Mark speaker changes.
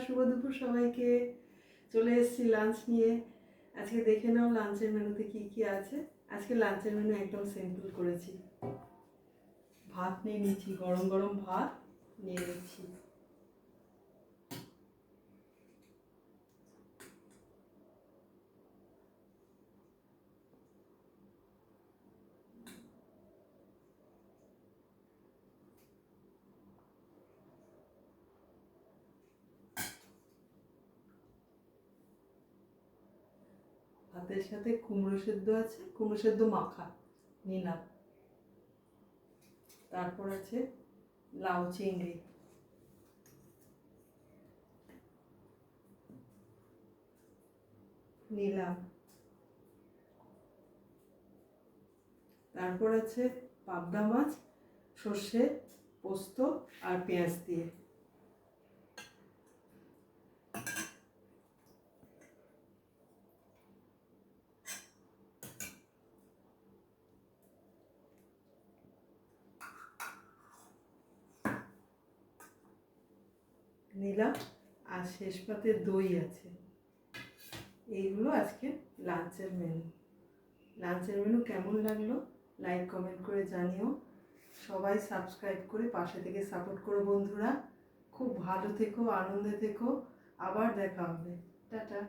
Speaker 1: শুভ দুপুর সবাইকে। চলে এসেছি লাঞ্চ নিয়ে। আজকে দেখে নাও লাঞ্চের মেনুতে কি কি আছে। আজকে লাঞ্চের মেনু একদম সিম্পল করেছি। ভাত নিয়ে নিচ্ছি, গরম গরম ভাত নিয়ে নিচ্ছি। ভাতের সাথে কুমড়ো সেদ্ধ আছে, কুমড়ো সেদ্ধ মাখা নিলাম। তারপর আছে লাউ চিংড়ি, নিলাম। তারপর আছে পাবদা মাছ, সর্ষে, পোস্ত আর পেঁয়াজ দিয়ে। নিলাম। আর শেষ পাতে দই আছে। এইগুলো আজকে লাঞ্চের মেনু। লাঞ্চের মেনু কেমন লাগলো লাইক কমেন্ট করে জানিও। সবাই সাবস্ক্রাইব করে পাশে থেকে সাপোর্ট করো বন্ধুরা। খুব ভালো থেকো, আনন্দে থেকো। আবার দেখা হবে। টাটা।